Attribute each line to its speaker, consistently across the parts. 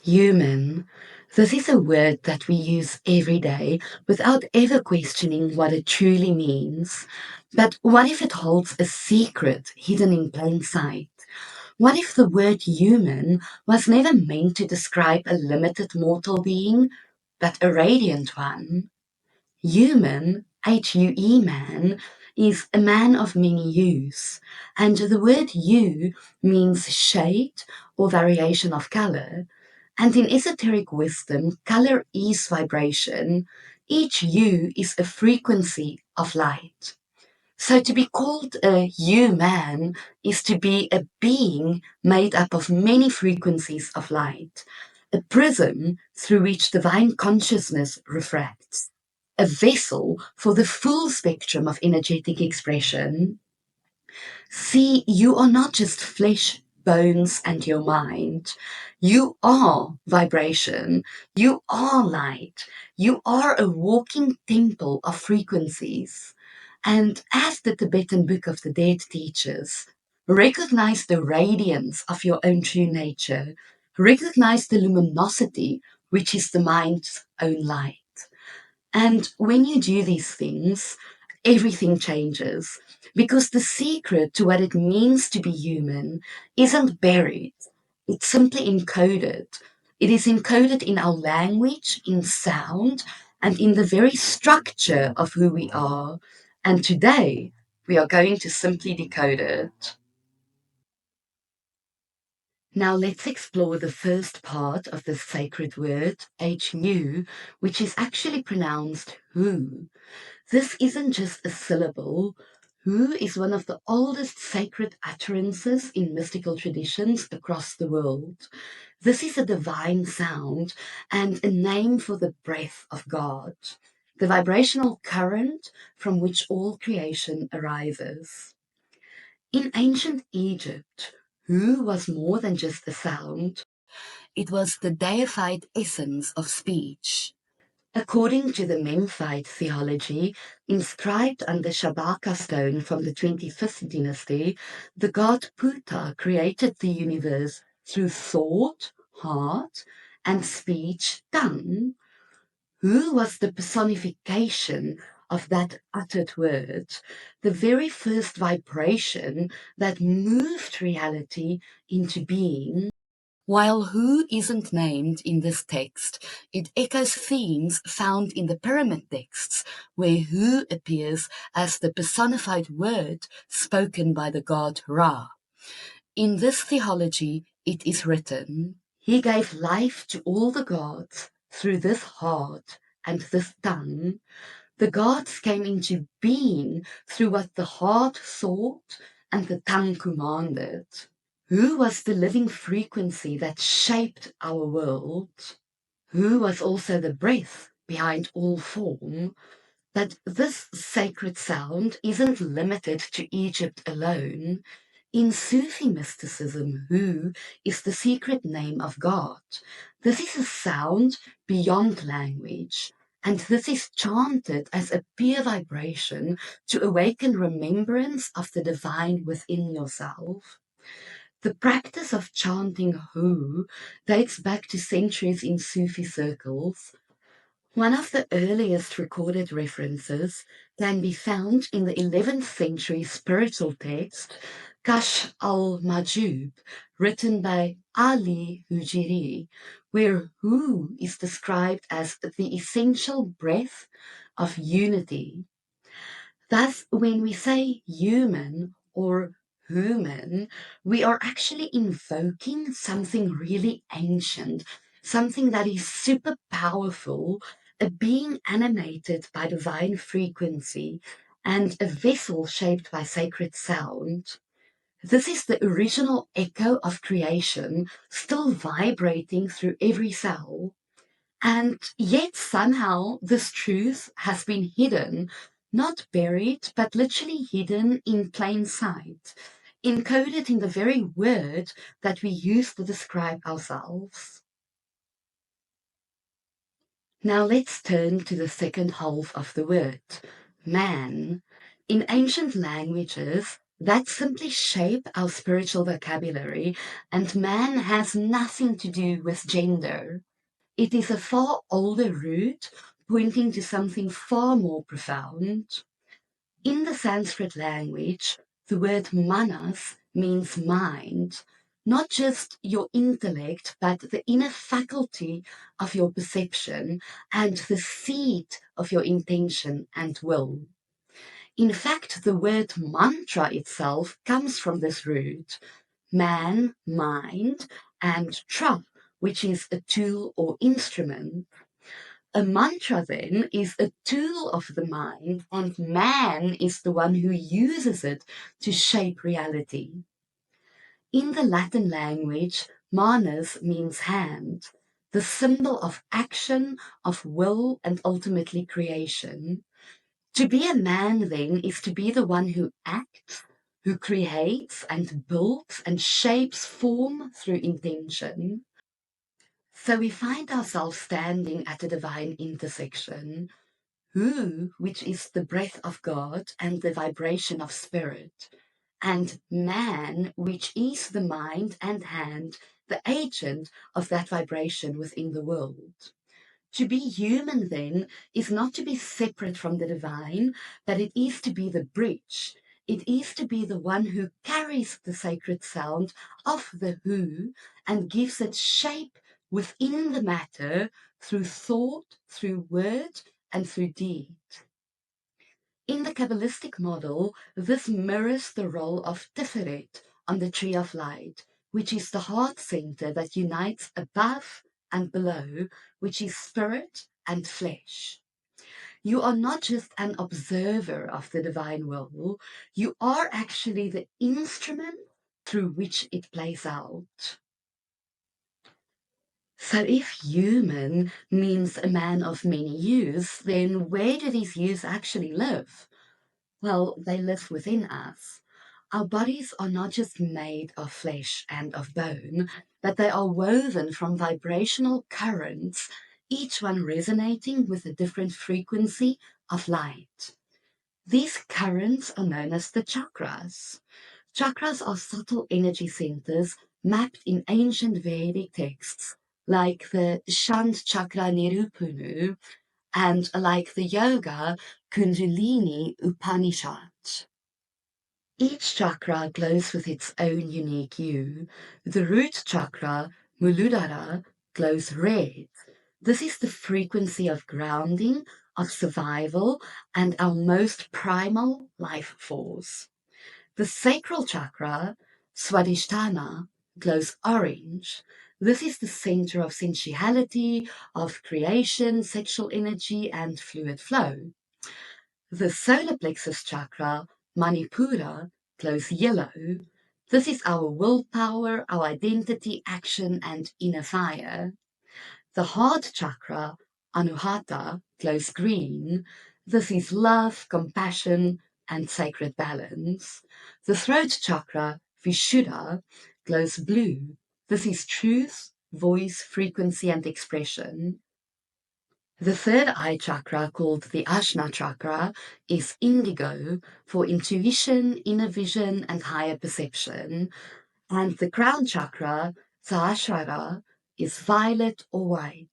Speaker 1: Human. This is a word that we use every day without ever questioning what it truly means. But what if it holds a secret hidden in plain sight? What if the word human was never meant to describe a limited mortal being, but a radiant one? Human, hue-man, is a man of many hues, and the word hue means shade or variation of color. And in esoteric wisdom, color is vibration. Each hue is a frequency of light. So to be called a hue-man is to be a being made up of many frequencies of light, a prism through which divine consciousness refracts, a vessel for the full spectrum of energetic expression. See, you are not just flesh, bones, and your mind. You are vibration. You are light. You are a walking temple of frequencies. And as the Tibetan Book of the Dead teaches, recognize the radiance of your own true nature. Recognize the luminosity, which is the mind's own light. And when you do these things, everything changes because the secret to what it means to be human isn't buried, it's simply encoded. It is encoded in our language, in sound, and in the very structure of who we are. And today, we are going to simply decode it. Now let's explore the first part of the sacred word, HU, which is actually pronounced who. This isn't just a syllable. Hu is one of the oldest sacred utterances in mystical traditions across the world. This is a divine sound and a name for the breath of God, the vibrational current from which all creation arises. In ancient Egypt, Hu was more than just a sound. It was the deified essence of speech. According to the Memphite theology, inscribed on the Shabaka stone from the 25th dynasty, the god Puta created the universe through thought, heart, and speech, tongue. Who was the personification of that uttered word, the very first vibration that moved reality into being? While who isn't named in this text, it echoes themes found in the pyramid texts, where who appears as the personified word spoken by the god Ra. In this theology, it is written, "He gave life to all the gods through this heart and this tongue. The gods came into being through what the heart thought and the tongue commanded." Who was the living frequency that shaped our world? Who was also the breath behind all form? But this sacred sound isn't limited to Egypt alone. In Sufi mysticism, Hu is the secret name of God. This is a sound beyond language, and this is chanted as a pure vibration to awaken remembrance of the divine within yourself. The practice of chanting Hu dates back to centuries in Sufi circles. One of the earliest recorded references can be found in the 11th century spiritual text Kashf al-Majub, written by Ali Hujiri, where Hu is described as the essential breath of unity. Thus, when we say human or human, we are actually invoking something really ancient, something that is super powerful, a being animated by divine frequency, and a vessel shaped by sacred sound. This is the original echo of creation, still vibrating through every cell. And yet somehow this truth has been hidden, not buried, but literally hidden in plain sight, encoded in the very word that we use to describe ourselves. Now let's turn to the second half of the word, man. In ancient languages, that simply shape our spiritual vocabulary, and man has nothing to do with gender. It is a far older root pointing to something far more profound. In the Sanskrit language, the word manas means mind, not just your intellect, but the inner faculty of your perception and the seat of your intention and will. In fact, the word mantra itself comes from this root, man, mind, and tra, which is a tool or instrument. A mantra then is a tool of the mind, and man is the one who uses it to shape reality. In the Latin language, manus means hand, the symbol of action, of will, and ultimately creation. To be a man, then, is to be the one who acts, who creates and builds and shapes form through intention. So we find ourselves standing at a divine intersection. Hu, which is the breath of God and the vibration of spirit, and man, which is the mind and hand, the agent of that vibration within the world. To be human, then, is not to be separate from the divine, but it is to be the bridge. It is to be the one who carries the sacred sound of the who and gives it shape within the matter through thought, through word, and through deed. In the Kabbalistic model, this mirrors the role of Tiferet on the Tree of Light, which is the heart center that unites above and below, which is spirit and flesh. You are not just an observer of the divine will, you are actually the instrument through which it plays out. So if human means a man of many hues, then where do these hues actually live? Well, they live within us. Our bodies are not just made of flesh and of bone, but they are woven from vibrational currents, each one resonating with a different frequency of light. These currents are known as the chakras. Chakras are subtle energy centers mapped in ancient Vedic texts, like the Shant Chakra Nirupunu and like the Yoga Kundalini Upanishad. Each chakra glows with its own unique hue. The root chakra, Muladhara, glows red. This is the frequency of grounding, of survival, and our most primal life force. The sacral chakra, Swadhisthana, glows orange. This is the center of sensuality, of creation, sexual energy, and fluid flow. The solar plexus chakra, Manipura, glows yellow. This is our willpower, our identity, action, and inner fire. The heart chakra, Anuhata, glows green. This is love, compassion, and sacred balance. The throat chakra, Vishuddha, glows blue. This is truth, voice, frequency, and expression. The third eye chakra, called the Ajna chakra, is indigo for intuition, inner vision, and higher perception. And the crown chakra, Sahasrara, is violet or white.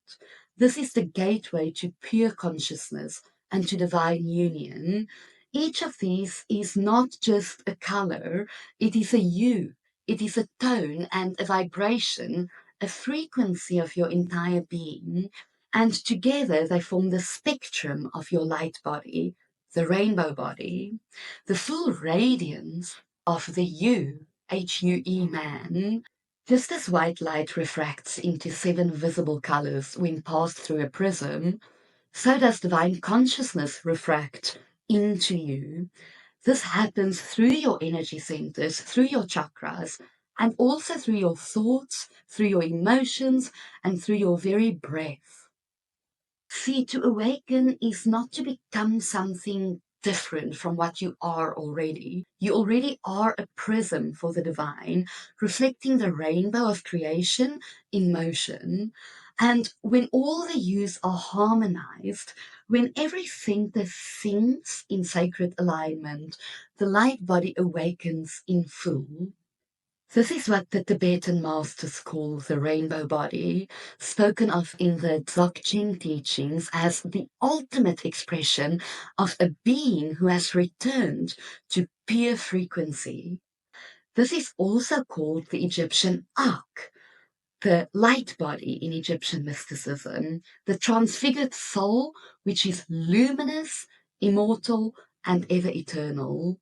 Speaker 1: This is the gateway to pure consciousness and to divine union. Each of these is not just a color, it is a hue, it is a tone and a vibration, a frequency of your entire being. And together they form the spectrum of your light body, the rainbow body, the full radiance of the you, hue-man. Just as white light refracts into 7 visible colors when passed through a prism, so does divine consciousness refract into you. This happens through your energy centers, through your chakras, and also through your thoughts, through your emotions, and through your very breath. See, to awaken is not to become something different from what you are already. You already are a prism for the divine, reflecting the rainbow of creation in motion. And when all the hues are harmonized, when every center sings in sacred alignment, the light body awakens in full. This is what the Tibetan masters call the rainbow body, spoken of in the Dzogchen teachings as the ultimate expression of a being who has returned to pure frequency. This is also called the Egyptian Ak, the light body in Egyptian mysticism, the transfigured soul which is luminous, immortal, and ever eternal.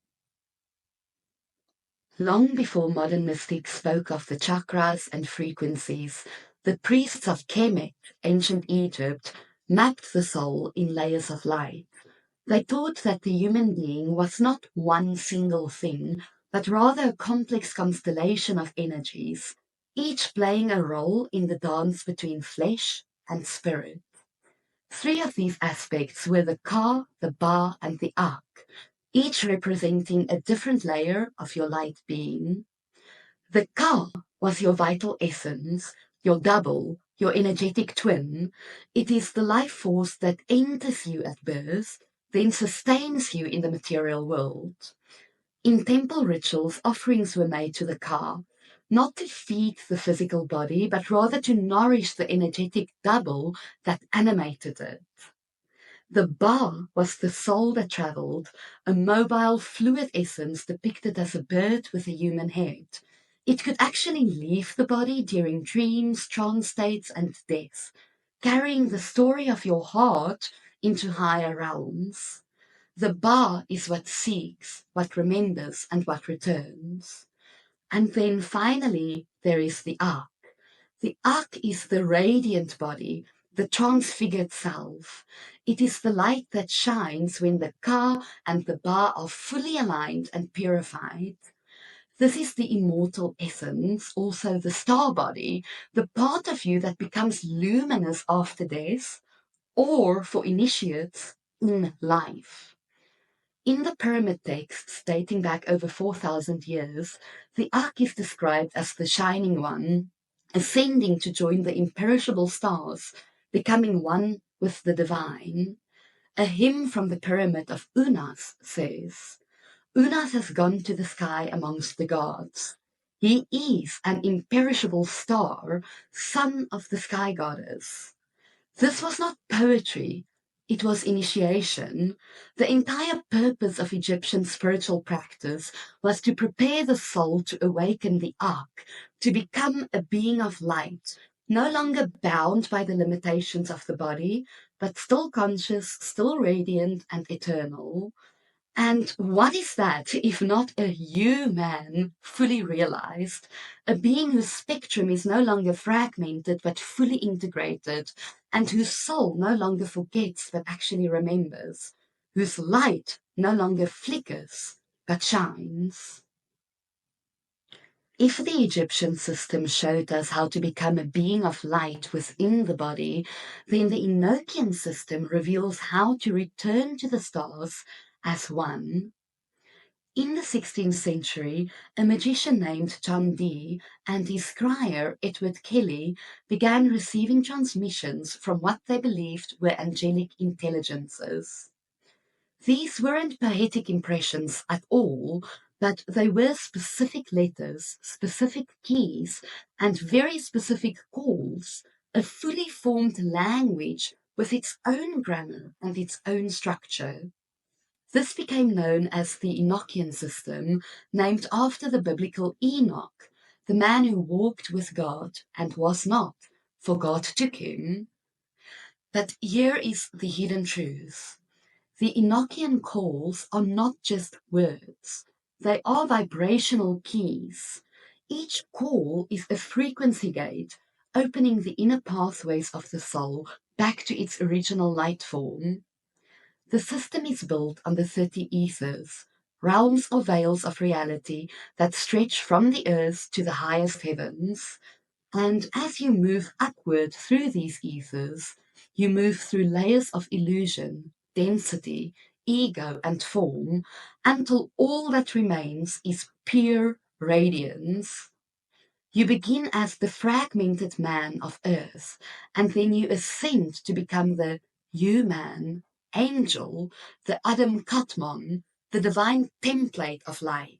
Speaker 1: Long before modern mystics spoke of the chakras and frequencies, the priests of Kemet, ancient Egypt, mapped the soul in layers of light. They taught that the human being was not one single thing, but rather a complex constellation of energies, each playing a role in the dance between flesh and spirit. Three of these aspects were the Ka, the Ba, and the Ak, each representing a different layer of your light being. The Ka was your vital essence, your double, your energetic twin. It is the life force that enters you at birth, then sustains you in the material world. In temple rituals, offerings were made to the Ka, not to feed the physical body, but rather to nourish the energetic double that animated it. The Ba was the soul that traveled, a mobile, fluid essence depicted as a bird with a human head. It could actually leave the body during dreams, trance states, and death, carrying the story of your heart into higher realms. The Ba is what seeks, what remembers, and what returns. And then finally, there is the Ak. The Ak is the radiant body, the transfigured self. It is the light that shines when the Ka and the Ba are fully aligned and purified. This is the immortal essence, also the star body, the part of you that becomes luminous after death, or for initiates, in life. In the pyramid texts dating back over 4,000 years, the Ak is described as the shining one, ascending to join the imperishable stars, becoming one with the divine. A hymn from the pyramid of Unas says, Unas has gone to the sky amongst the gods. He is an imperishable star, son of the sky goddess. This was not poetry, it was initiation. The entire purpose of Egyptian spiritual practice was to prepare the soul to awaken the Ak, to become a being of light, no longer bound by the limitations of the body, but still conscious, still radiant, and eternal. And what is that if not a hue-man fully realized, a being whose spectrum is no longer fragmented but fully integrated, and whose soul no longer forgets but actually remembers, whose light no longer flickers but shines? If the Egyptian system showed us how to become a being of light within the body, then the Enochian system reveals how to return to the stars as one. In the 16th century, a magician named John Dee and his scryer Edward Kelly began receiving transmissions from what they believed were angelic intelligences. These weren't poetic impressions at all, but they were specific letters, specific keys, and very specific calls, a fully formed language with its own grammar and its own structure. This became known as the Enochian system, named after the biblical Enoch, the man who walked with God and was not, for God took him. But here is the hidden truth. The Enochian calls are not just words, they are vibrational keys. Each call is a frequency gate, opening the inner pathways of the soul back to its original light form. The system is built on the 30 ethers, realms or veils of reality that stretch from the earth to the highest heavens. And as you move upward through these ethers, you move through layers of illusion, density, ego, and form until all that remains is pure radiance. You begin as the fragmented man of earth, and then you ascend to become the hue-man, angel, the Adam Katmon, the divine template of light.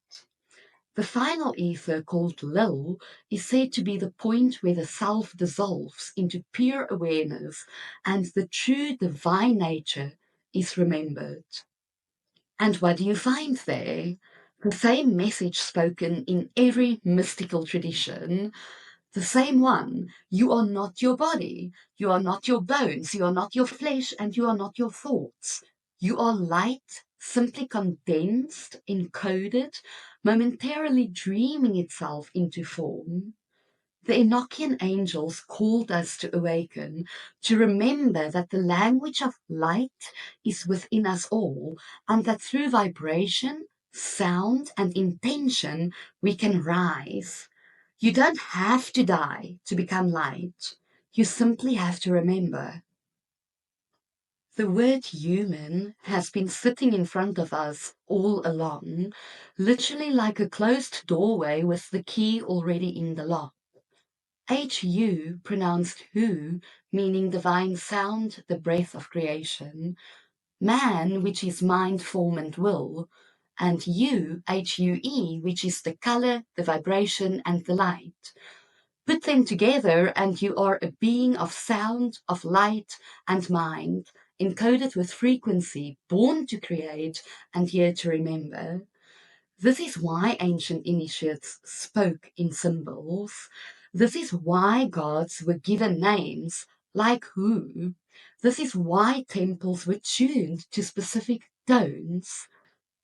Speaker 1: The final ether, called Lil, is said to be the point where the self dissolves into pure awareness and the true divine nature is remembered. And what do you find there? The same message spoken in every mystical tradition, the same one. You are not your body, you are not your bones, you are not your flesh, and you are not your thoughts. You are light, simply condensed, encoded, momentarily dreaming itself into form. The Enochian angels called us to awaken, to remember that the language of light is within us all, and that through vibration, sound, and intention, we can rise. You don't have to die to become light. You simply have to remember. The word human has been sitting in front of us all along, literally like a closed doorway with the key already in the lock. HU, pronounced who, meaning divine sound, the breath of creation, man, which is mind, form, and will, and HUE, which is the color, the vibration, and the light. Put them together, and you are a being of sound, of light, and mind, encoded with frequency, born to create, and here to remember. This is why ancient initiates spoke in symbols. This is why gods were given names like who. This is why temples were tuned to specific tones.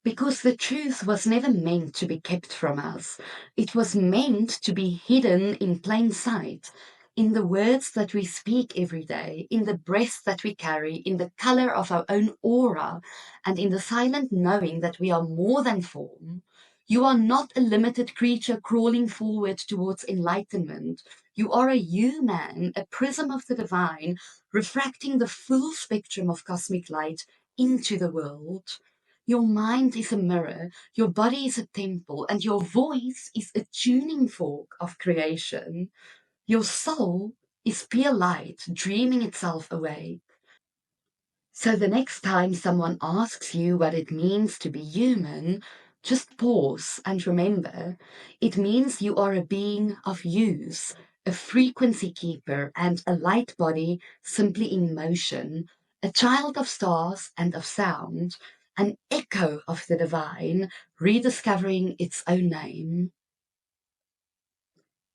Speaker 1: Because the truth was never meant to be kept from us. It was meant to be hidden in plain sight, in the words that we speak every day, in the breath that we carry, in the color of our own aura, and in the silent knowing that we are more than form. You are not a limited creature crawling forward towards enlightenment. You are a hue-man, a prism of the divine, refracting the full spectrum of cosmic light into the world. Your mind is a mirror, your body is a temple, and your voice is a tuning fork of creation. Your soul is pure light, dreaming itself awake. So the next time someone asks you what it means to be human, just pause and remember, it means you are a being of use, a frequency keeper and a light body simply in motion, a child of stars and of sound, an echo of the divine, rediscovering its own name.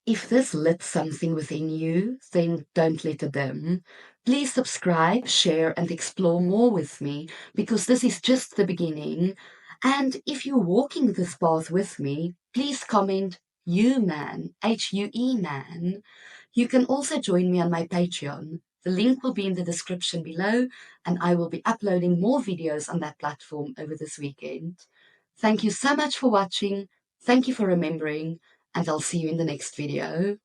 Speaker 1: If this lit something within you, then don't let it dim. Please subscribe, share, and explore more with me, because this is just the beginning. And if you're walking this path with me, please comment hue-man, Hue-man. You can also join me on my Patreon. The link will be in the description below, and I will be uploading more videos on that platform over this weekend. Thank you so much for watching. Thank you for remembering, and I'll see you in the next video.